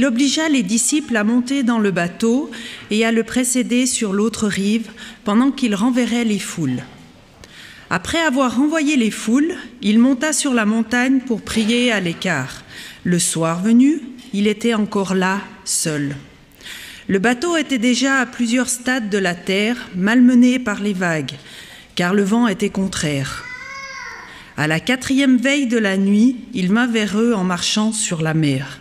il obligea les disciples à monter dans le bateau et à le précéder sur l'autre rive pendant qu'il renverrait les foules. Après avoir renvoyé les foules, il monta sur la montagne pour prier à l'écart. Le soir venu, il était encore là, seul. Le bateau était déjà à plusieurs stades de la terre, malmené par les vagues, car le vent était contraire. À la 4e veille de la nuit, il vint vers eux en marchant sur la mer.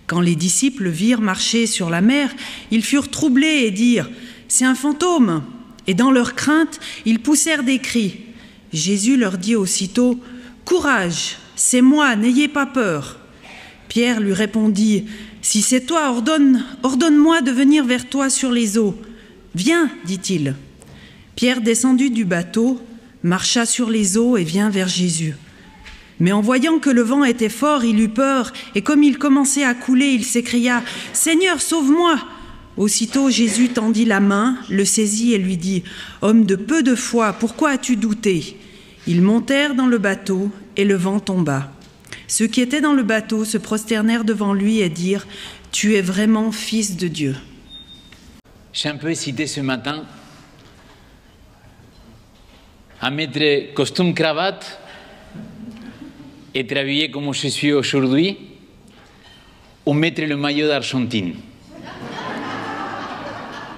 Quand les disciples virent marcher sur la mer, ils furent troublés et dirent « C'est un fantôme !» Et dans leur crainte, ils poussèrent des cris. Jésus leur dit aussitôt « Courage, c'est moi, n'ayez pas peur !» Pierre lui répondit « Si c'est toi, ordonne-moi de venir vers toi sur les eaux. »« Viens, dit-il. » Pierre descendit du bateau, marcha sur les eaux et vint vers Jésus. Mais en voyant que le vent était fort, il eut peur, et comme il commençait à couler, il s'écria « Seigneur, sauve-moi !» Aussitôt Jésus tendit la main, le saisit et lui dit « Homme de peu de foi, pourquoi as-tu douté ?» Ils montèrent dans le bateau et le vent tomba. Ceux qui étaient dans le bateau se prosternèrent devant lui et dirent « Tu es vraiment fils de Dieu. » J'ai un peu hésité ce matin à mettre costume cravate et être habillé comme je suis aujourd'hui ou mettre le maillot d'Argentine.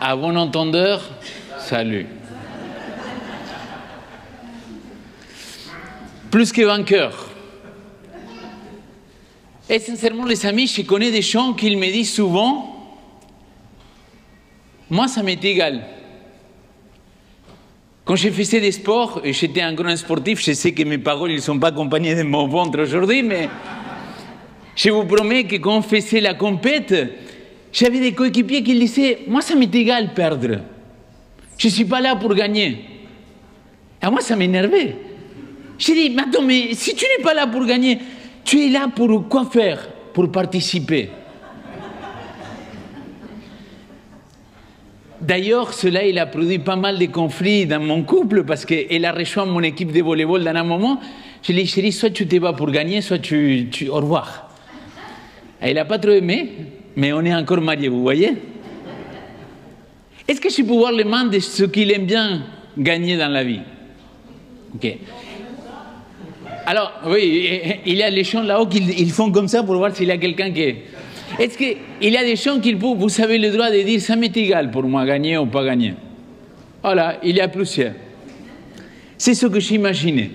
À bon entendeur, salut. Plus que vainqueur. Et sincèrement, les amis, je connais des gens qui me disent souvent, moi, ça m'est égal. Quand je faisais des sports, et j'étais un grand sportif, je sais que mes paroles ne sont pas accompagnées de mon ventre aujourd'hui, mais je vous promets que quand on faisait la compète, j'avais des coéquipiers qui disaient, moi, ça m'est égal perdre. Je ne suis pas là pour gagner. Et moi, ça m'énervait. J'ai dit, mais attends, mais si tu n'es pas là pour gagner, tu es là pour quoi faire? Pour participer. D'ailleurs, cela, il a produit pas mal de conflits dans mon couple parce qu'elle a rejoint mon équipe de volleyball dans un moment. Je lui ai dit, chérie, soit tu te bats pour gagner, soit au revoir. Elle n'a pas trop aimé, mais on est encore mariés, vous voyez? Est-ce que je peux voir les mains de ceux qui aiment bien gagner dans la vie? Ok. Alors, oui, il y a les gens là-haut qui font comme ça pour voir s'il y a quelqu'un qui... Est-ce qu'il y a des gens qui, vous avez le droit de dire, ça m'est égal pour moi, gagner ou pas gagner? Voilà, il y a plusieurs. C'est ce que j'imaginais.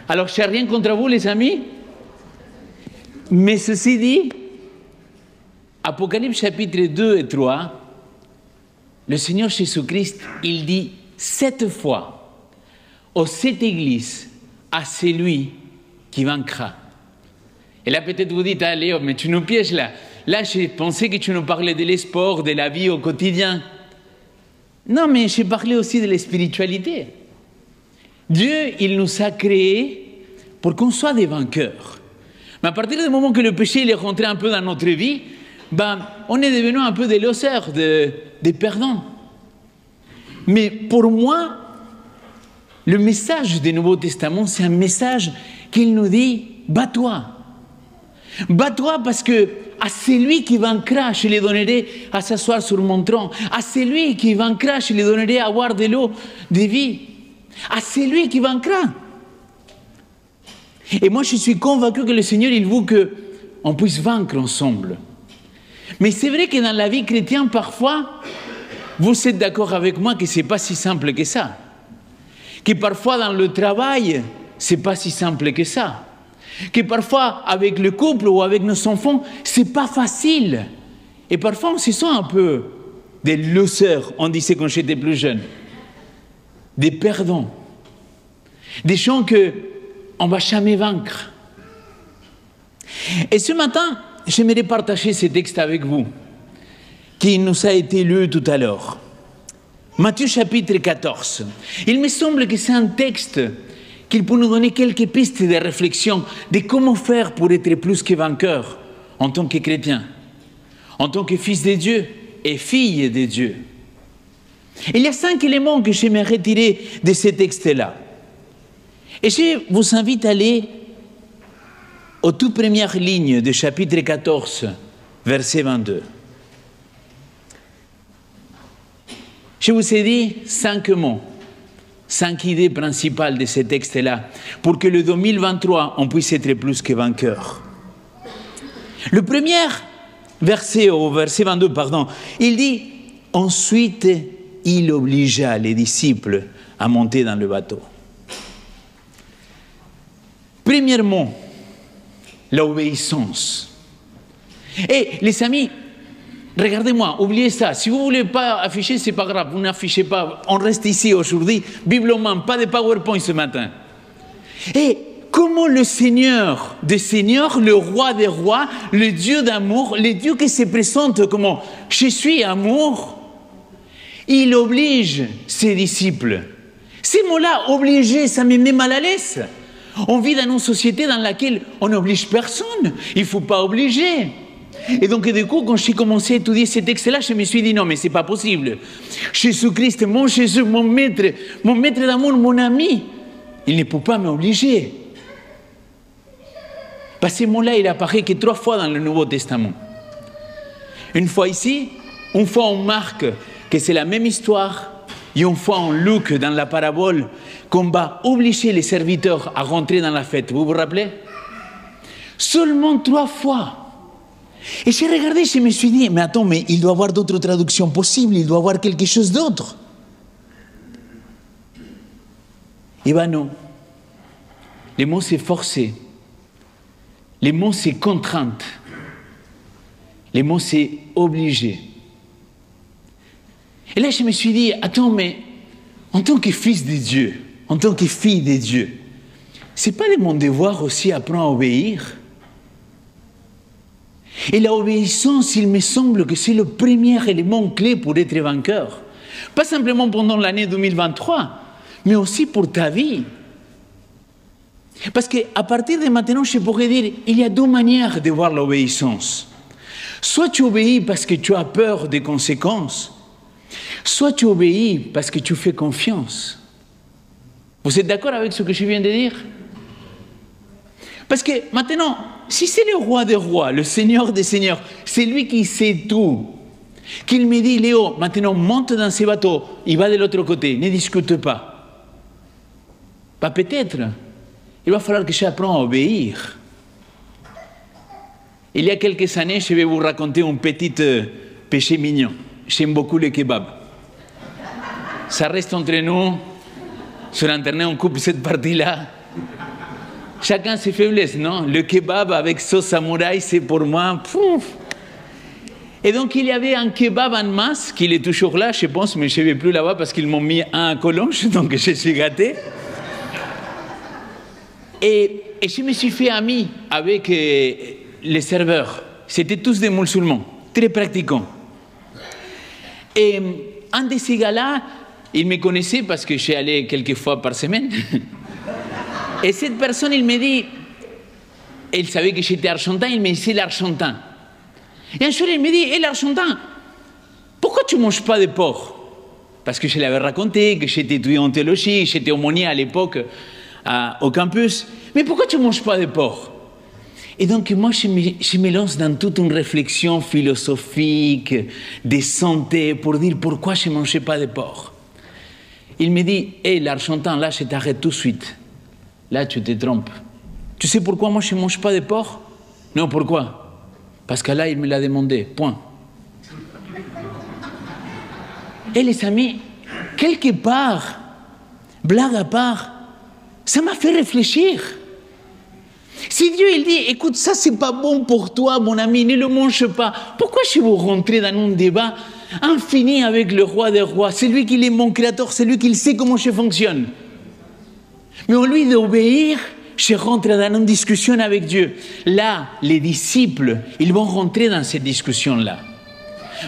Alors, je n'ai rien contre vous, les amis, mais ceci dit, Apocalypse chapitre 2 et 3, le Seigneur Jésus-Christ, il dit 7 fois aux 7 églises, à celui qui vaincra. Et là, peut-être vous dites, ah Léo, mais tu nous pièges là. Là, j'ai pensé que tu nous parlais de l'esport, de la vie au quotidien. Non, mais j'ai parlé aussi de la spiritualité. Dieu, il nous a créés pour qu'on soit des vainqueurs. Mais à partir du moment que le péché il est rentré un peu dans notre vie, ben, on est devenu un peu des losers, des perdants. Mais pour moi, le message du Nouveau Testament, c'est un message qu'il nous dit, bats-toi. Bats-toi parce que à celui qui vaincra, je lui donnerai à s'asseoir sur mon trône. À celui qui vaincra, je lui donnerai à boire de l'eau de vie. À celui qui vaincra. Et moi, je suis convaincu que le Seigneur, il veut qu'on puisse vaincre ensemble. Mais c'est vrai que dans la vie chrétienne, parfois, vous êtes d'accord avec moi que ce n'est pas si simple que ça. Que parfois dans le travail, ce n'est pas si simple que ça. Que parfois avec le couple ou avec nos enfants, ce n'est pas facile. Et parfois on se sent un peu des losers, on disait quand j'étais plus jeune. Des perdants. Des gens qu'on ne va jamais vaincre. Et ce matin, j'aimerais partager ce texte avec vous, qui nous a été lu tout à l'heure. Matthieu chapitre 14. Il me semble que c'est un texte qui peut nous donner quelques pistes de réflexion de comment faire pour être plus que vainqueur en tant que chrétien, en tant que fils de Dieu et fille de Dieu. Il y a 5 éléments que j'aimerais retirer de ce texte-là. Et je vous invite à aller aux toutes premières lignes du chapitre 14 verset 22. Je vous ai dit 5 mots, 5 idées principales de ce texte-là, pour que le 2023, on puisse être plus que vainqueur. Le premier verset, au verset 22, pardon, il dit « Ensuite, il obligea les disciples à monter dans le bateau. » Premièrement, l'obéissance. Et les amis, regardez-moi, oubliez ça. Si vous ne voulez pas afficher, ce n'est pas grave, vous n'affichez pas. On reste ici aujourd'hui, biblement, pas de PowerPoint ce matin. Et comment le Seigneur des Seigneurs, le Roi des Rois, le Dieu d'amour, le Dieu qui se présente comme « Je suis amour », il oblige ses disciples. Ces mots-là, obliger, ça me met mal à l'aise. On vit dans une société dans laquelle on n'oblige personne. Il ne faut pas obliger. Et donc, du coup, quand j'ai commencé à étudier ces textes-là, je me suis dit, non, mais ce n'est pas possible. Jésus-Christ, mon Jésus, mon maître d'amour, mon ami, il ne peut pas m'obliger. Parce que ce mot-là, il apparaît que 3 fois dans le Nouveau Testament. Une fois ici, une fois on marque que c'est la même histoire, et une fois en Luc, dans la parabole, qu'on va obliger les serviteurs à rentrer dans la fête. Vous vous rappelez? Seulement 3 fois. Et j'ai regardé, je me suis dit, mais attends, mais il doit y avoir d'autres traductions possibles, il doit y avoir quelque chose d'autre. Eh bien non. Les mots c'est forcer. Les mots c'est contrainte. Les mots c'est obligé. Et là, je me suis dit, attends, mais en tant que fils de Dieu, en tant que fille de Dieu, ce n'est pas de mon devoir aussi apprendre à obéir? Et l'obéissance, il me semble que c'est le premier élément clé pour être vainqueur. Pas simplement pendant l'année 2023, mais aussi pour ta vie. Parce qu'à partir de maintenant, je pourrais dire, il y a 2 manières de voir l'obéissance. Soit tu obéis parce que tu as peur des conséquences, soit tu obéis parce que tu fais confiance. Vous êtes d'accord avec ce que je viens de dire? Parce que maintenant, si c'est le Roi des Rois, le Seigneur des Seigneurs, c'est lui qui sait tout, qu'il me dit, Léo, maintenant monte dans ce bateau, il va de l'autre côté, ne discute pas. Pas peut-être. Il va falloir que j'apprenne à obéir. Il y a quelques années, je vais vous raconter un petit péché mignon. J'aime beaucoup le kebab. Ça reste entre nous. Sur Internet, on coupe cette partie-là. Chacun ses faiblesses, non? Le kebab avec sauce samouraï, c'est pour moi... Pouf. Et donc, il y avait un kebab en masse, qui est toujours là, je pense, mais je ne vais plus là-bas parce qu'ils m'ont mis un à Collonges, donc je suis gâté. Et je me suis fait ami avec les serveurs. C'était tous des musulmans, très pratiquants. Et un de ces gars-là, il me connaissait parce que j'y allais quelques fois par semaine. Et cette personne, il me dit, elle savait que j'étais argentin, il me disait l'argentin. Et un jour, il me dit, hé l'argentin, pourquoi tu ne manges pas de porc? Parce que je l'avais raconté, que j'étais étudiant en théologie, j'étais aumônier à l'époque au campus. Mais pourquoi tu ne manges pas de porc? Et donc, moi, je me lance dans toute une réflexion philosophique, de santé, pour dire pourquoi je ne mangeais pas de porc. Il me dit, hé, l'Argentin, là, je t'arrête tout de suite. Là, tu te trompes. Tu sais pourquoi moi, je ne mange pas de porc? Non, pourquoi? Parce que là, il me l'a demandé, point. Et les amis, quelque part, blague à part, ça m'a fait réfléchir. Si Dieu il dit, écoute, ça c'est pas bon pour toi, mon ami, ne le mange pas, pourquoi je vous rentrer dans un débat infini avec le Roi des Rois? C'est lui qui est mon créateur, c'est lui qui sait comment je fonctionne. Mais au lieu d'obéir, je rentre dans une discussion avec Dieu. Là, les disciples, ils vont rentrer dans cette discussion-là.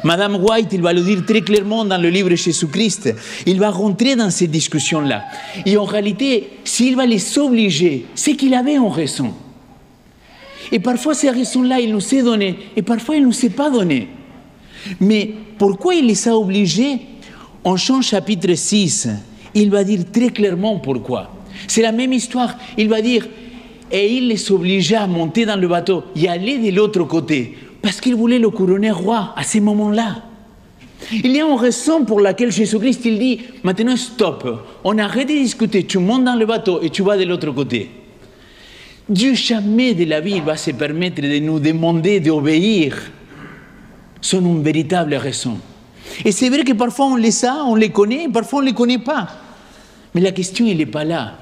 Madame White, il va le dire très clairement dans le livre Jésus-Christ. Il va rentrer dans cette discussion-là. Et en réalité, s'il va les obliger, c'est qu'il avait une raison. Et parfois, ces raisons-là, il nous est donné, et parfois, il ne nous est pas donné. Mais pourquoi il les a obligés? En Jean chapitre 6, il va dire très clairement pourquoi. C'est la même histoire. Il va dire, et il les obligea à monter dans le bateau et aller de l'autre côté. Parce qu'il voulait le couronner roi à ce moment-là. Il y a une raison pour laquelle Jésus-Christ il dit « Maintenant, stop, on arrête de discuter, tu montes dans le bateau et tu vas de l'autre côté. » Dieu jamais de la vie il va se permettre de nous demander d'obéir sans une véritable raison. Et c'est vrai que parfois on les sait, on les connaît, parfois on ne les connaît pas. Mais la question, elle n'est pas là.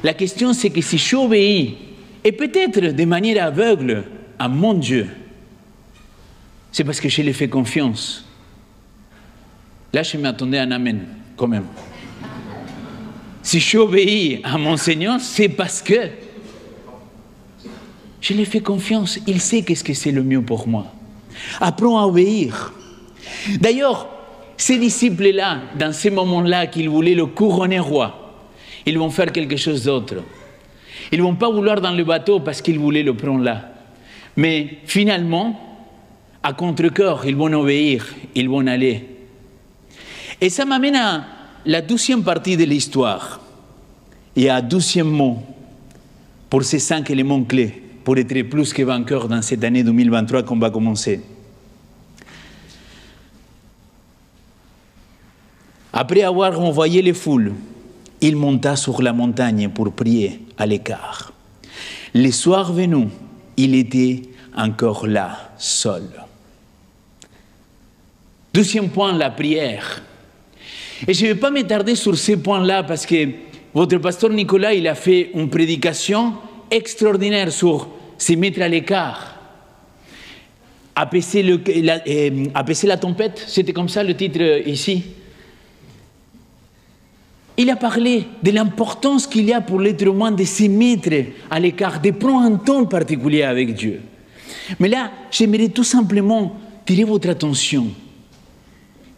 La question, c'est que si j'obéis, et peut-être de manière aveugle, à mon Dieu, c'est parce que je lui fais confiance. Là, je m'attendais à un amen, quand même. Si j'obéis à mon Seigneur, c'est parce que je lui fais confiance. Il sait qu'est-ce que c'est le mieux pour moi. Apprends à obéir. D'ailleurs, ces disciples-là, dans ces moments-là qu'ils voulaient le couronner roi, ils vont faire quelque chose d'autre. Ils ne vont pas vouloir dans le bateau parce qu'ils voulaient le prendre là. Mais finalement, à contre-cœur, ils vont obéir, ils vont aller. Et ça m'amène à la 12e partie de l'histoire. Et à 12e mot pour ces 5 éléments clés pour être plus que vainqueur dans cette année 2023 qu'on va commencer. Après avoir envoyé les foules, il monta sur la montagne pour prier à l'écart. Le soir venu, il était encore là, seul. 12e point, la prière. Et je ne vais pas m'attarder sur ces points-là parce que votre pasteur Nicolas, il a fait une prédication extraordinaire sur se mettre à l'écart. Apaiser la tempête, c'était comme ça le titre ici. Il a parlé de l'importance qu'il y a pour l'être humain de se mettre à l'écart, de prendre un temps particulier avec Dieu. Mais là, j'aimerais tout simplement tirer votre attention.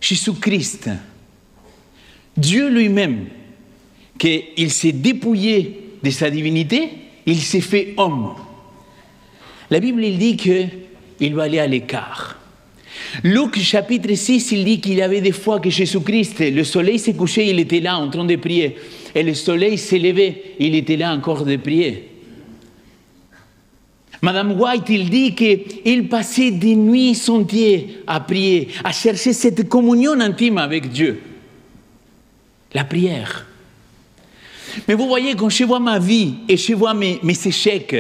Jésus-Christ, Dieu lui-même, qu'il s'est dépouillé de sa divinité, il s'est fait homme. La Bible il dit qu'il va aller à l'écart. Luc chapitre 6, il dit qu'il y avait des fois que Jésus-Christ, le soleil s'est couché, il était là en train de prier. Et le soleil s'est levé, il était là encore de prier. Madame White, il dit qu'il passait des nuits entières à prier, à chercher cette communion intime avec Dieu. La prière. Mais vous voyez, quand je vois ma vie et je vois mes échecs,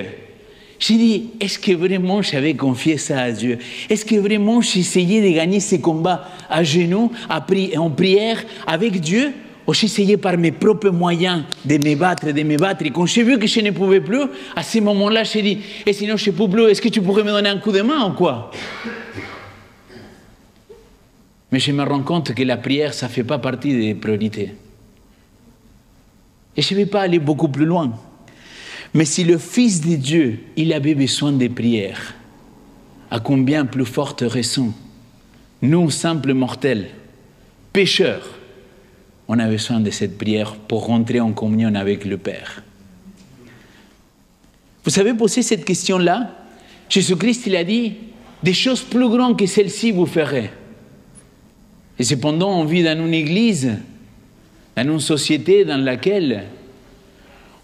j'ai dit, est-ce que vraiment j'avais confié ça à Dieu? Est-ce que vraiment j'essayais de gagner ces combats à genoux, en prière avec Dieu? Ou j'essayais par mes propres moyens de me battre? Et quand j'ai vu que je ne pouvais plus, à ce moment-là, j'ai dit, et sinon je ne peux plus, est-ce que tu pourrais me donner un coup de main ou quoi? Mais je me rends compte que la prière, ça ne fait pas partie des priorités. Et je ne vais pas aller beaucoup plus loin. Mais si le Fils de Dieu, il avait besoin de prière, à combien plus forte raison, nous, simples mortels, pécheurs, on a besoin de cette prière pour rentrer en communion avec le Père. Vous savez poser cette question-là? Jésus-Christ, il a dit, des choses plus grandes que celles-ci vous ferez. Et cependant, on vit dans une église, dans une société dans laquelle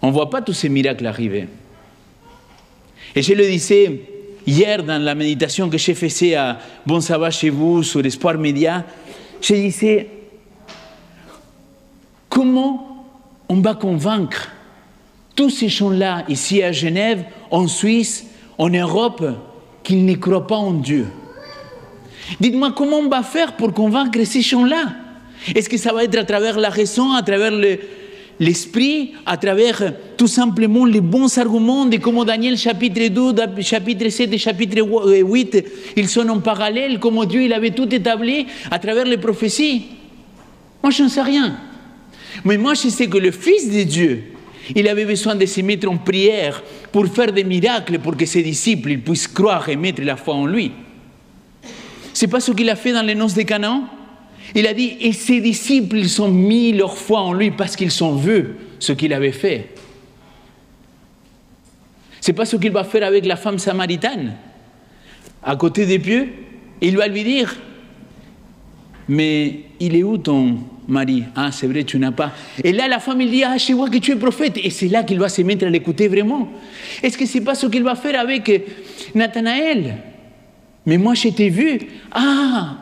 on ne voit pas tous ces miracles arriver. Et je le disais hier dans la méditation que j'ai faisais à Bon Sabbat chez vous, sur Espoir Média, je disais, comment on va convaincre tous ces gens-là, ici à Genève, en Suisse, en Europe, qu'ils ne croient pas en Dieu? Dites-moi, comment on va faire pour convaincre ces gens-là? Est-ce que ça va être à travers la raison, à travers l'esprit, à travers tout simplement les bons arguments de comment Daniel chapitre 12, chapitre 7 et chapitre 8, ils sont en parallèle, comment Dieu il avait tout établi à travers les prophéties? Moi, je n'en sais rien. Mais moi, je sais que le Fils de Dieu, il avait besoin de se mettre en prière pour faire des miracles, pour que ses disciples ils puissent croire et mettre la foi en lui. Ce n'est pas ce qu'il a fait dans les noces de Canaan? Il a dit, et ses disciples, ils ont mis leur foi en lui parce qu'ils ont vu ce qu'il avait fait. Ce n'est pas ce qu'il va faire avec la femme samaritaine. À côté des pieux, il va lui dire, mais il est où ton mari? Ah, c'est vrai, tu n'as pas. Et là, la femme, il dit, ah, je vois que tu es prophète. Et c'est là qu'il va se mettre à l'écouter vraiment. Est-ce que ce n'est pas ce qu'il va faire avec Nathanaël? mais moi je t'ai vu. Ah,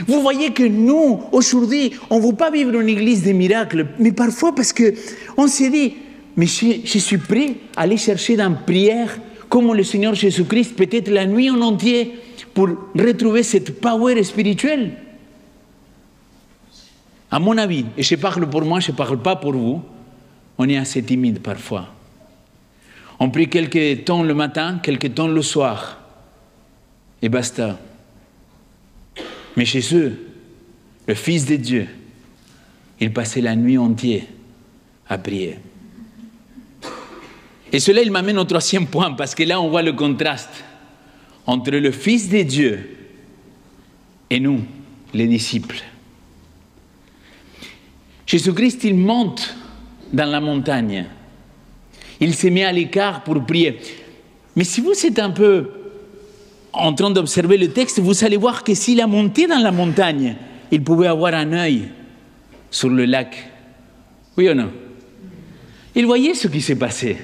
vous voyez que nous, aujourd'hui, on ne veut pas vivre une église des miracles, mais parfois parce qu'on s'est dit, mais je suis prêt à aller chercher dans la prière, comme le Seigneur Jésus-Christ, peut-être la nuit en entier, pour retrouver cette power spirituelle. À mon avis, et je parle pour moi, je ne parle pas pour vous, on est assez timide parfois. On prie quelques temps le matin, quelques temps le soir, et basta. Mais chez eux, le Fils de Dieu, il passait la nuit entière à prier. Et cela, il m'amène au troisième point, parce que là, on voit le contraste entre le Fils de Dieu et nous, les disciples. Jésus-Christ, il monte dans la montagne. Il se met à l'écart pour prier. Mais si vous êtes un peu en train d'observer le texte, vous allez voir que s'il a monté dans la montagne, il pouvait avoir un œil sur le lac. Oui ou non? Il voyait ce qui s'est passé.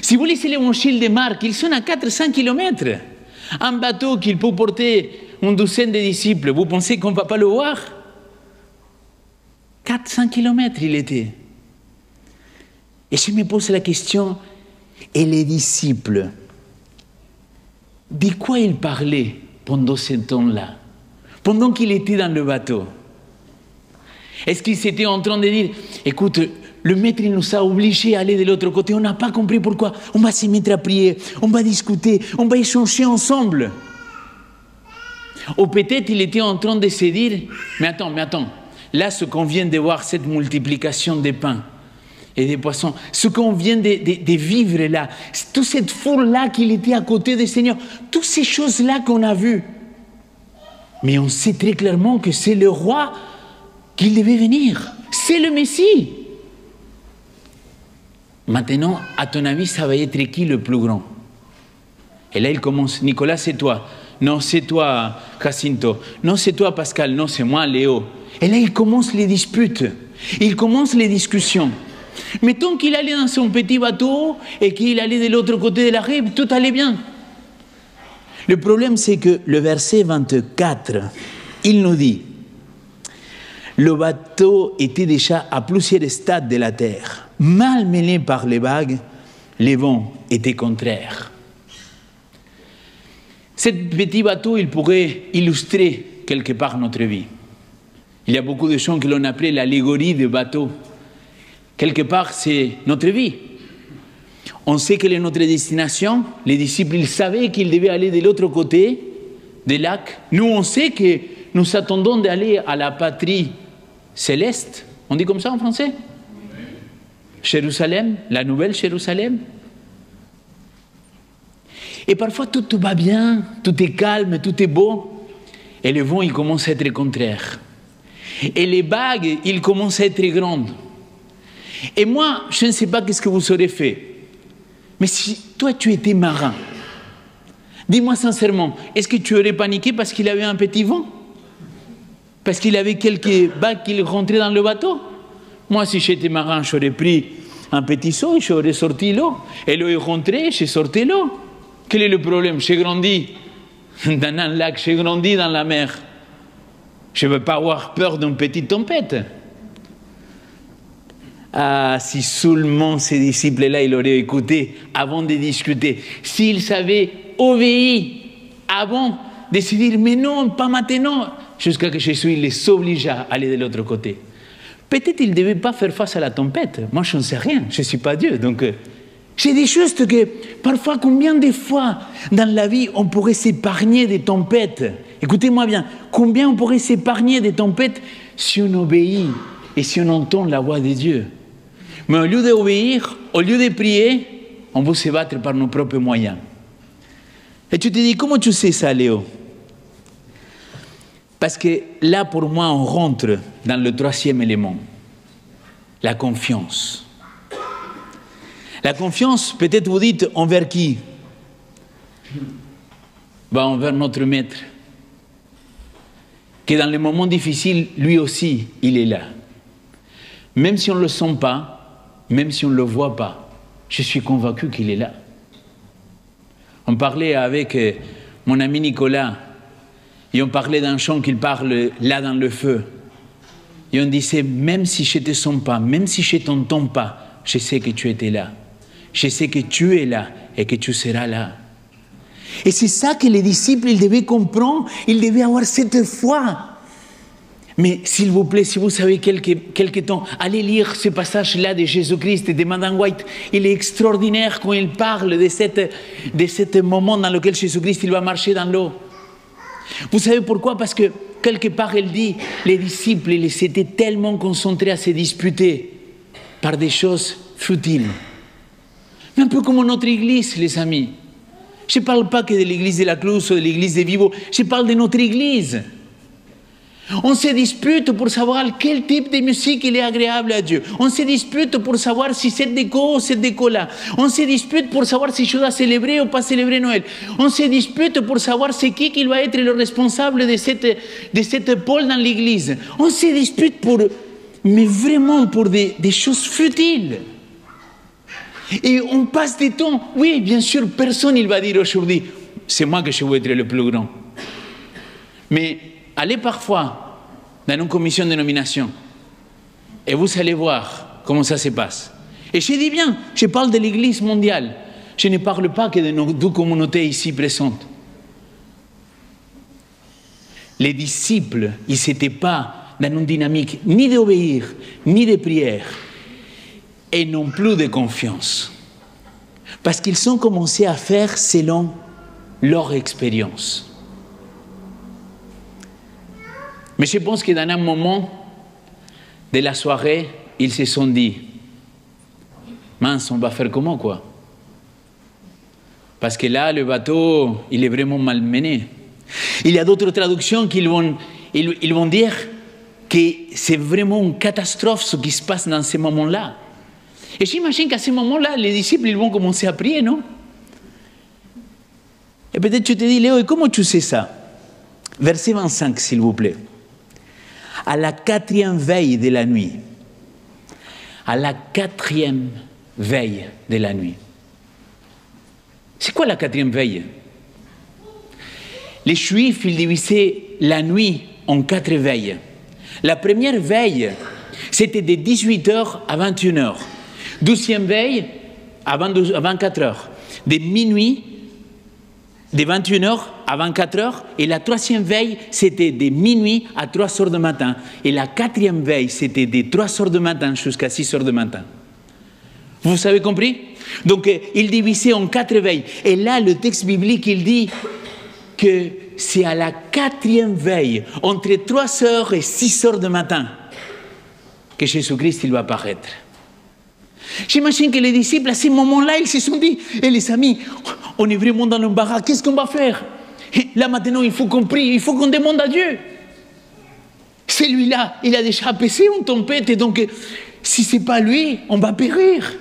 Si vous lisez l'évangile de Marc, ils sont à 400 kilomètres. Un bateau qu'il peut porter une douzaine de disciples, vous pensez qu'on ne va pas le voir? 400 kilomètres il était. Et je me pose la question, et les disciples, de quoi ils parlaient pendant ce temps-là, pendant qu'il était dans le bateau? Est-ce qu'ils étaient en train de dire, écoute, le maître il nous a obligés à aller de l'autre côté, on n'a pas compris pourquoi, on va se mettre à prier, on va discuter, on va échanger ensemble? Ou peut-être il était en train de se dire, mais attends, là ce qu'on vient de voir, cette multiplication des pains et des poissons, ce qu'on vient de vivre là, toute cette foule-là qu'il était à côté du Seigneur, toutes ces choses-là qu'on a vues. Mais on sait très clairement que c'est le roi qu'il devait venir. C'est le Messie. Maintenant, à ton avis, ça va être qui le plus grand? Et là, il commence. Nicolas, c'est toi. Non, c'est toi, Jacinto. Non, c'est toi, Pascal. Non, c'est moi, Léo. Et là, il commence les disputes. Il commence les discussions. Mettons qu'il allait dans son petit bateau et qu'il allait de l'autre côté de la rive, tout allait bien. Le problème, c'est que le verset 24, il nous dit, le bateau était déjà à plusieurs stades de la terre. Malmené par les vagues, les vents étaient contraires. Ce petit bateau, il pourrait illustrer quelque part notre vie. Il y a beaucoup de gens qui l'ont appelé l'allégorie du bateau. Quelque part, c'est notre vie. On sait quelle est notre destination. Les disciples, ils savaient qu'ils devaient aller de l'autre côté des lacs. Nous, on sait que nous attendons d'aller à la patrie céleste. On dit comme ça en français? Jérusalem, la nouvelle Jérusalem. Et parfois, tout va bien, tout est calme, tout est beau. Et le vent, il commence à être contraire. Et les vagues, ils commencent à être grandes. Et moi, je ne sais pas qu'est-ce que vous aurez fait. Mais si toi, tu étais marin, dis-moi sincèrement, est-ce que tu aurais paniqué parce qu'il avait un petit vent? Parce qu'il avait quelques vagues qui rentraient dans le bateau? Moi, si j'étais marin, j'aurais pris un petit seau et j'aurais sorti l'eau. Et l'eau est rentrée, j'ai sorti l'eau. Quel est le problème? J'ai grandi dans un lac, j'ai grandi dans la mer. Je ne veux pas avoir peur d'une petite tempête. Ah, si seulement ces disciples-là, ils auraient écouté avant de discuter. S'ils avaient obéi avant de se dire, mais non, pas maintenant, jusqu'à que Jésus les obligea à aller de l'autre côté. Peut-être qu'ils ne devaient pas faire face à la tempête. Moi, je ne sais rien, je ne suis pas Dieu. Donc, je dis juste que parfois, combien de fois dans la vie, on pourrait s'épargner des tempêtes? Écoutez-moi bien, combien on pourrait s'épargner des tempêtes si on obéit et si on entend la voix de Dieu? Mais au lieu d'obéir, au lieu de prier, on veut se battre par nos propres moyens. Et tu te dis, comment tu sais ça, Léo? Parce que là, pour moi, on rentre dans le troisième élément, la confiance. La confiance, peut-être vous dites, envers qui? Envers notre Maître. Que dans les moments difficiles, lui aussi, il est là. Même si on ne le sent pas, même si on ne le voit pas, je suis convaincu qu'il est là. On parlait avec mon ami Nicolas Et on parlait d'un chant qu'il parle là dans le feu. Et on disait, même si je ne te sens pas, même si je ne t'entends pas, je sais que tu étais là. Je sais que tu es là et que tu seras là. Et c'est ça que les disciples, ils devaient comprendre, ils devaient avoir cette foi. Mais s'il vous plaît, si vous savez quelque temps, allez lire ce passage-là de Jésus-Christ et de Madame White. Il est extraordinaire quand il parle de ce moment dans lequel Jésus-Christ il va marcher dans l'eau. Vous savez pourquoi? Parce que quelque part, elle dit, les disciples, ils s'étaient tellement concentrés à se disputer par des choses futiles. Mais un peu comme notre église, les amis. Je ne parle pas que de l'église de la Cluse ou de l'église de Vivo, je parle de notre église. On se dispute pour savoir quel type de musique il est agréable à Dieu. On se dispute pour savoir si cette déco ou cette déco-là. On se dispute pour savoir si je dois célébrer ou pas célébrer Noël. On se dispute pour savoir c'est qui va être le responsable de cette pôle dans l'église. On se dispute mais vraiment pour des choses futiles. Et on passe des temps, oui, bien sûr, personne ne va dire aujourd'hui, c'est moi que je veux être le plus grand. Mais allez parfois dans une commission de nomination et vous allez voir comment ça se passe. Et je dis bien, je parle de l'Église mondiale. Je ne parle pas que de nos deux communautés ici présentes. Les disciples, ils n'étaient pas dans une dynamique ni d'obéir, ni de prière, et non plus de confiance. Parce qu'ils ont commencé à faire selon leur expérience. Mais je pense que dans un moment de la soirée, ils se sont dit, mince, on va faire comment quoi? Parce que là, le bateau, il est vraiment mal mené. Il y a d'autres traductions qui vont dire que c'est vraiment une catastrophe ce qui se passe dans ces moments-là. Et j'imagine qu'à ce moment-là, les disciples ils vont commencer à prier, non? Et peut-être tu te dis, Léo, et comment tu sais ça? Verset 25, s'il vous plaît. À la 4e veille de la nuit. À la 4e veille de la nuit. C'est quoi la 4e veille? Les Juifs, ils divisaient la nuit en 4 veilles. La première veille, c'était de 18h à 21h. 12e veille, à 24h. De minuit, de 21h à 24h. Et la 3e veille, c'était de minuit à 3h du matin. Et la 4e veille, c'était de 3h du matin jusqu'à 6h du matin. Vous avez compris? Donc, il divisait en 4 veilles. Et là, le texte biblique, il dit que c'est à la 4e veille, entre 3h et 6h du matin, que Jésus-Christ il va apparaître. J'imagine que les disciples, à ce moment-là, ils se sont dit, les amis, on est vraiment dans l'embarras, qu'est-ce qu'on va faire? Là, maintenant, il faut qu'on prie, il faut qu'on demande à Dieu. Celui-là, il a déjà apaisé une tempête, et donc, si ce n'est pas lui, on va périr.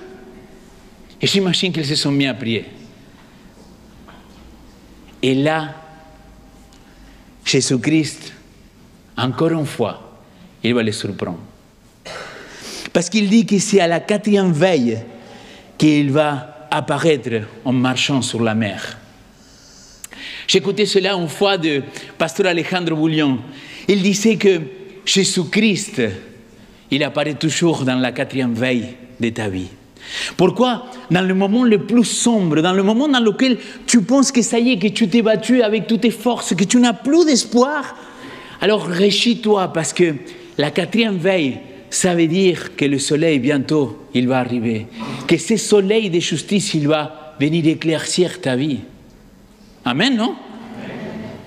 Et j'imagine qu'ils se sont mis à prier. Et là, Jésus-Christ, encore une fois, il va les surprendre. Parce qu'il dit que c'est à la 4e veille qu'il va apparaître en marchant sur la mer. J'écoutais cela une fois de pasteur Alejandro Bouillon. Il disait que Jésus-Christ, il apparaît toujours dans la 4e veille de ta vie. Pourquoi? Dans le moment le plus sombre, dans le moment dans lequel tu penses que ça y est, que tu t'es battu avec toutes tes forces, que tu n'as plus d'espoir, alors réjouis-toi parce que la 4e veille, ça veut dire que le soleil bientôt, il va arriver. Que ce soleil de justice, il va venir éclaircir ta vie. Amen, non? Amen.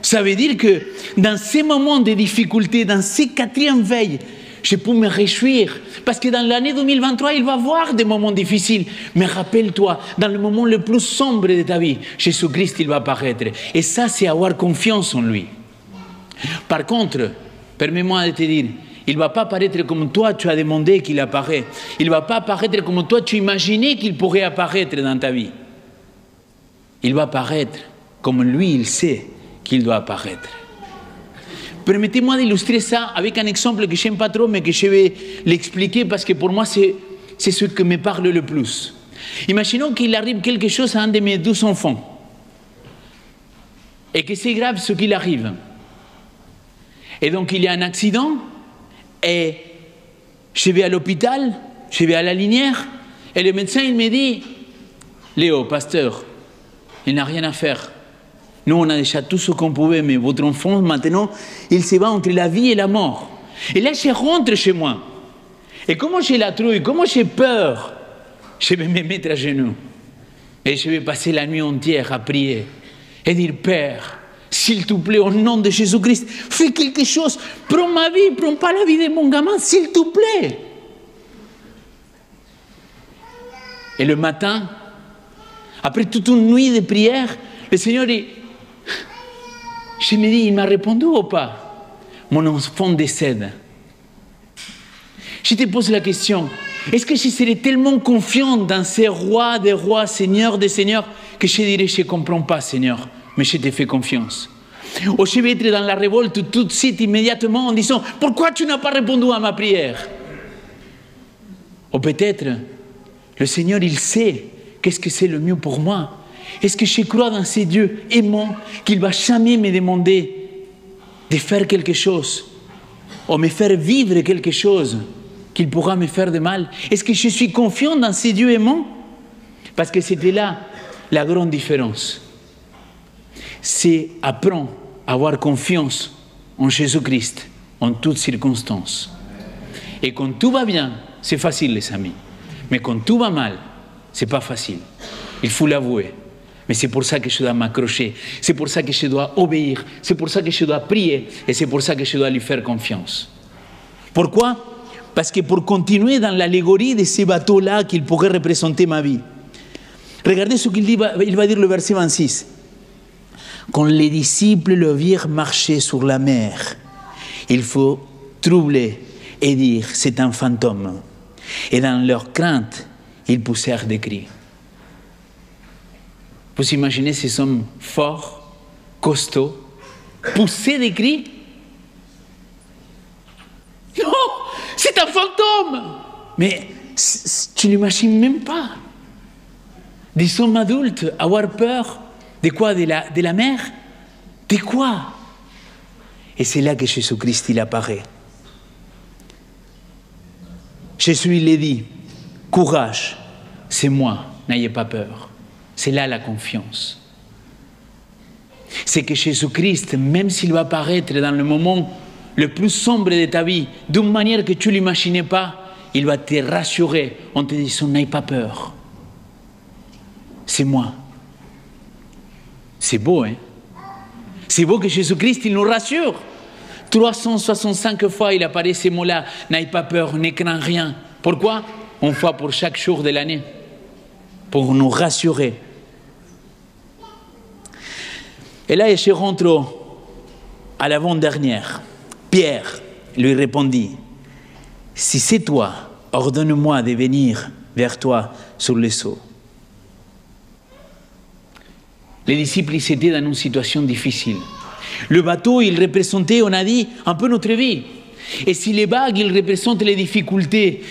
Ça veut dire que dans ces moments de difficulté, dans ces 4e veilles, je peux me réjouir. Parce que dans l'année 2023, il va y avoir des moments difficiles. Mais rappelle-toi, dans le moment le plus sombre de ta vie, Jésus-Christ, il va apparaître. Et ça, c'est avoir confiance en lui. Par contre, permets-moi de te dire, il ne va pas apparaître comme toi, tu as demandé qu'il apparaisse. Il ne va pas apparaître comme toi, tu imaginais qu'il pourrait apparaître dans ta vie. Il va apparaître comme lui, il sait qu'il doit apparaître. Permettez-moi d'illustrer ça avec un exemple que je n'aime pas trop, mais que je vais l'expliquer parce que pour moi, c'est ce qui me parle le plus. Imaginons qu'il arrive quelque chose à un de mes 12 enfants et que c'est grave ce qu'il arrive. Et donc il y a un accident, et je vais à l'hôpital, je vais à la Linière, et le médecin il me dit, Léo, pasteur, il n'a rien à faire. Nous, on a déjà tout ce qu'on pouvait, mais votre enfant, maintenant, il se bat entre la vie et la mort. Et là, je rentre chez moi. Et comment j'ai la trouille, comment j'ai peur, je vais me mettre à genoux. Et je vais passer la nuit entière à prier et dire, Père, s'il te plaît, au nom de Jésus-Christ, fais quelque chose. Prends ma vie, prends pas la vie de mon gamin, s'il te plaît. Et le matin, après toute une nuit de prière, le Seigneur dit, je me dis, il m'a répondu ou pas? Mon enfant décède. Je te pose la question, est-ce que je serais tellement confiant dans ces rois des rois, seigneurs des seigneurs, que je dirais, je ne comprends pas, Seigneur, mais je te fais confiance? Ou je vais être dans la révolte tout de suite, immédiatement, en disant, pourquoi tu n'as pas répondu à ma prière? Ou peut-être, le Seigneur, il sait qu'est-ce que c'est le mieux pour moi. Est-ce que je crois dans ces dieux aimants qu'il ne va jamais me demander de faire quelque chose ou me faire vivre quelque chose qu'il pourra me faire de mal? Est-ce que je suis confiant dans ces dieux aimants? Parce que c'était là la grande différence. C'est apprendre à avoir confiance en Jésus-Christ en toutes circonstances. Et quand tout va bien, c'est facile, les amis. Mais quand tout va mal, ce n'est pas facile. Il faut l'avouer. Mais c'est pour ça que je dois m'accrocher. C'est pour ça que je dois obéir. C'est pour ça que je dois prier. Et c'est pour ça que je dois lui faire confiance. Pourquoi? Parce que pour continuer dans l'allégorie de ces bateaux-là qu'il pourrait représenter ma vie. Regardez ce qu'il dit, il va dire le verset 26. Quand les disciples le virent marcher sur la mer, il faut troubler et dire, c'est un fantôme. Et dans leur crainte, ils poussèrent des cris. Vous imaginez ces hommes forts, costauds, pousser des cris? Non, c'est un fantôme! Mais tu n'imagines même pas. Des hommes adultes avoir peur de quoi? De la mer? De quoi? Et c'est là que Jésus-Christ il apparaît. Jésus il dit, courage, c'est moi, n'ayez pas peur. C'est là la confiance. C'est que Jésus-Christ, même s'il va apparaître dans le moment le plus sombre de ta vie, d'une manière que tu ne l'imaginais pas, il va te rassurer en te disant, n'aie pas peur. C'est moi. C'est beau, hein? C'est beau que Jésus-Christ, il nous rassure. 365 fois, il apparaît ces mots-là. N'aie pas peur, ne crains rien. Pourquoi? Une fois pour chaque jour de l'année. Pour nous rassurer. Et là, je rentre à l'avant-dernière. Pierre lui répondit, si c'est toi, ordonne-moi de venir vers toi sur le seau. Les disciples ils étaient dans une situation difficile. Le bateau, il représentait, on a dit, un peu notre vie. Et si les vagues, ils représentent les difficultés,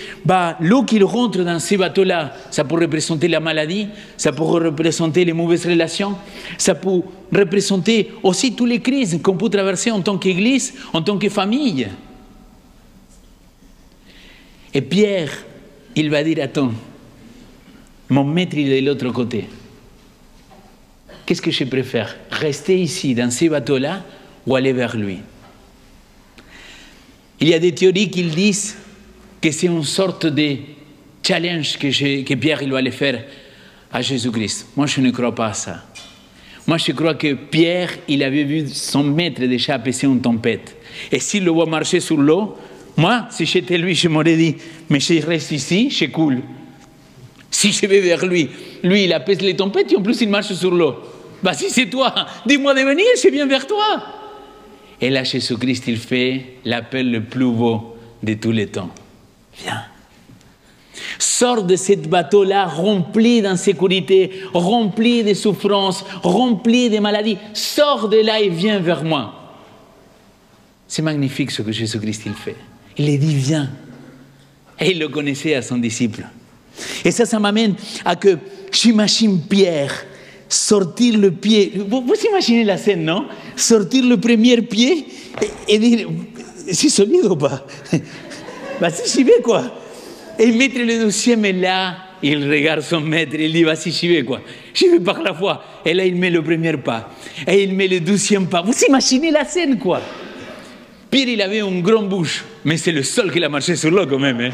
l'eau qui rentre dans ces bateaux-là, ça peut représenter la maladie, ça peut représenter les mauvaises relations, ça peut représenter aussi toutes les crises qu'on peut traverser en tant qu'Église, en tant que famille. Et Pierre, il va dire, attends, mon maître, il est de l'autre côté. Qu'est-ce que je préfère? Rester ici, dans ces bateaux-là, ou aller vers lui? Il y a des théories qui disent que c'est une sorte de challenge que Pierre il va aller faire à Jésus-Christ. Moi, je ne crois pas à ça. Moi, je crois que Pierre, il avait vu son maître déjà apaiser une tempête. Et s'il le voit marcher sur l'eau, moi, si j'étais lui, je m'aurais dit, mais je reste ici, je coule. Si je vais vers lui, lui, il apaise les tempêtes et en plus, il marche sur l'eau. Si c'est toi, dis-moi de venir, je viens vers toi. Et là, Jésus-Christ, il fait l'appel le plus beau de tous les temps. Viens. Sors de ce bateau-là rempli d'insécurité, rempli de souffrances, rempli de maladies. Sors de là et viens vers moi. C'est magnifique ce que Jésus-Christ il fait. Il lui dit, viens. Et il le connaissait à son disciple. Et ça m'amène à que j'imagine Pierre sortir le pied. Vous imaginez la scène, non? Sortir le premier pied et dire, c'est solide ou pas? Vas-y, j'y vais, quoi. Et mettre le deuxième, et là, il regarde son maître, il dit, vas-y, j'y vais, quoi. J'y vais par la foi. Et là, il met le premier pas. Et il met le deuxième pas. Vous imaginez la scène, quoi. Pierre, il avait une grande bouche, mais c'est le seul qui a marché sur l'eau, quand même. Hein.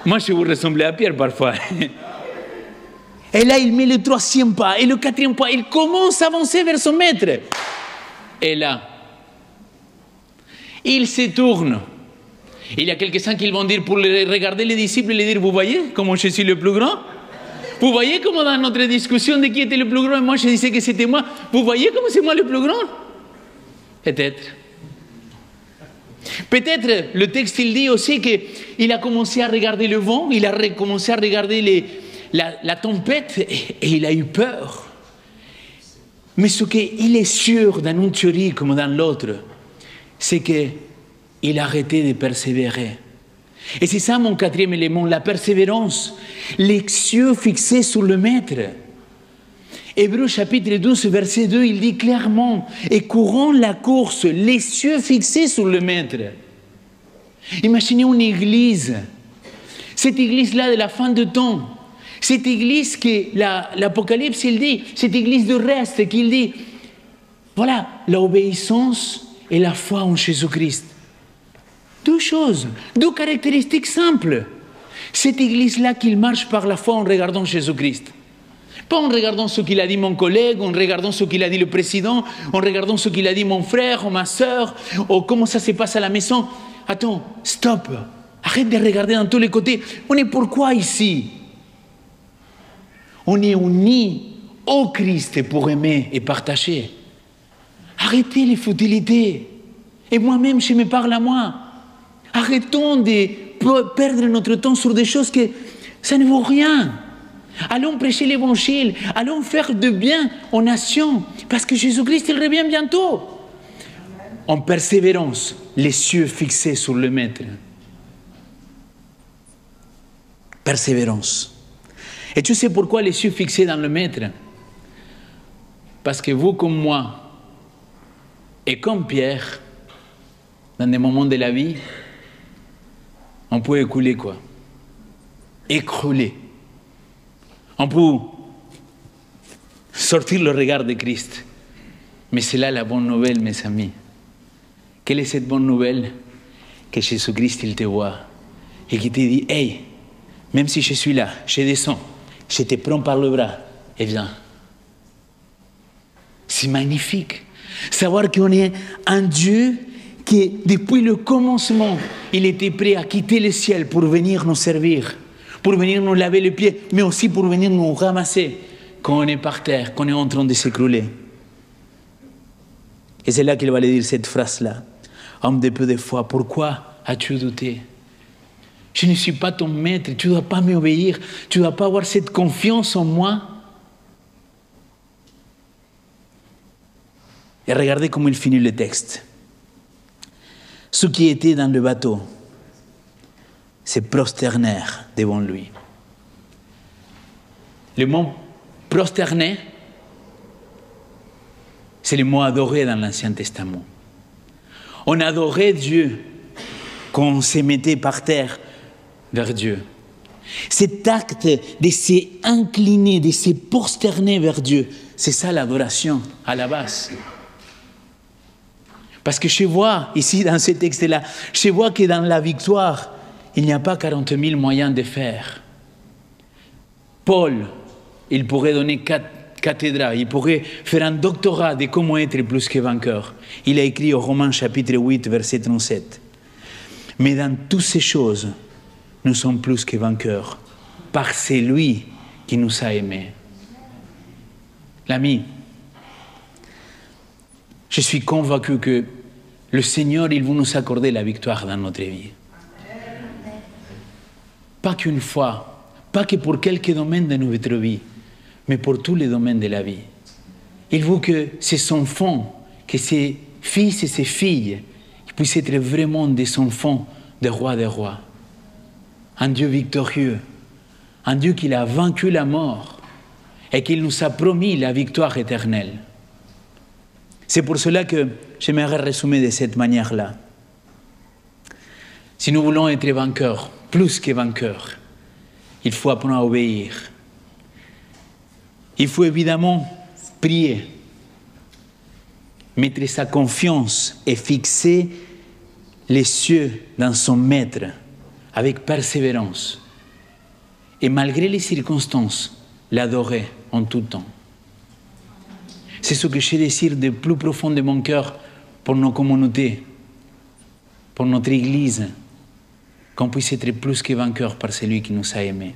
Moi, je vous ressemblais à Pierre, parfois. Et là, il met le troisième pas, et le quatrième pas. Il commence à avancer vers son maître. Et là, il se tourne. Il y a quelques-uns qui vont dire, pour regarder les disciples, et dire, vous voyez comment je suis le plus grand? Vous voyez comment dans notre discussion de qui était le plus grand, et moi je disais que c'était moi, vous voyez comment c'est moi le plus grand? Peut-être. Peut-être, le texte il dit aussi qu'il a commencé à regarder le vent, il a recommencé à regarder la tempête, et il a eu peur. Mais ce qu'il est sûr dans une théorie comme dans l'autre, c'est qu'il a arrêté de persévérer. Et c'est ça mon quatrième élément, la persévérance, les yeux fixés sur le Maître. Hébreux chapitre 12, verset 2, il dit clairement, et courons la course, les yeux fixés sur le Maître. Imaginez une église, cette église-là de la fin de temps, cette église que l'Apocalypse, il dit, cette église de reste, qu'il dit, voilà, l'obéissance et la foi en Jésus-Christ. Deux choses, deux caractéristiques simples. Cette église-là qui marche par la foi en regardant Jésus-Christ. Pas en regardant ce qu'il a dit mon collègue, en regardant ce qu'il a dit le président, en regardant ce qu'il a dit mon frère ou ma soeur, ou comment ça se passe à la maison. Attends, stop, arrête de regarder dans tous les côtés. On est pourquoi ici? On est unis au Christ pour aimer et partager. Arrêtez les futilités. Et moi-même, je me parle à moi. Arrêtons de perdre notre temps sur des choses que ça ne vaut rien. Allons prêcher l'évangile, allons faire de bien aux nations, parce que Jésus-Christ, il revient bientôt. En persévérance, les yeux fixés sur le Maître. Persévérance. Et tu sais pourquoi les yeux fixés dans le Maître? Parce que vous comme moi, et comme Pierre, dans des moments de la vie, on peut écouler quoi? Écrouler. On peut sortir le regard de Christ. Mais c'est là la bonne nouvelle, mes amis. Quelle est cette bonne nouvelle? Que Jésus-Christ, il te voit et qu'il te dit, hey, même si je suis là, je descends, je te prends par le bras et viens. C'est magnifique. Savoir qu'on est un Dieu qui, depuis le commencement, il était prêt à quitter le ciel pour venir nous servir, pour venir nous laver les pieds, mais aussi pour venir nous ramasser quand on est par terre, quand on est en train de s'écrouler. Et c'est là qu'il va aller dire cette phrase-là. Homme de peu de foi, pourquoi as-tu douté? Je ne suis pas ton maître, tu ne dois pas m'obéir, tu ne dois pas avoir cette confiance en moi. Et regardez comment il finit le texte. Ceux qui étaient dans le bateau se prosternèrent devant lui. Le mot prosterner, c'est le mot adoré dans l'Ancien Testament. On adorait Dieu quand on se mettait par terre vers Dieu. Cet acte de s'incliner, de se prosterner vers Dieu, c'est ça l'adoration à la base. Parce que je vois, ici dans ce texte-là, je vois que dans la victoire, il n'y a pas 40 000 moyens de faire. Paul, il pourrait donner 4 cathédrales, il pourrait faire un doctorat de comment être plus que vainqueur. Il a écrit au Romains chapitre 8, verset 37. Mais dans toutes ces choses, nous sommes plus que vainqueurs, par celui qui nous a aimés. L'ami, je suis convaincu que le Seigneur, il veut nous accorder la victoire dans notre vie. Pas qu'une fois, pas que pour quelques domaines de notre vie, mais pour tous les domaines de la vie. Il veut que ces enfants, que ces fils et ces filles, puissent être vraiment des enfants des rois des rois. Un Dieu victorieux, un Dieu qui a vaincu la mort et qu'il nous a promis la victoire éternelle. C'est pour cela que j'aimerais résumer de cette manière-là. Si nous voulons être vainqueurs, plus que vainqueurs, il faut apprendre à obéir. Il faut évidemment prier, mettre sa confiance et fixer les yeux dans son Maître avec persévérance. Et malgré les circonstances, l'adorer en tout temps. C'est ce que je désire de plus profond de mon cœur pour nos communautés, pour notre Église, qu'on puisse être plus que vainqueurs par celui qui nous a aimés.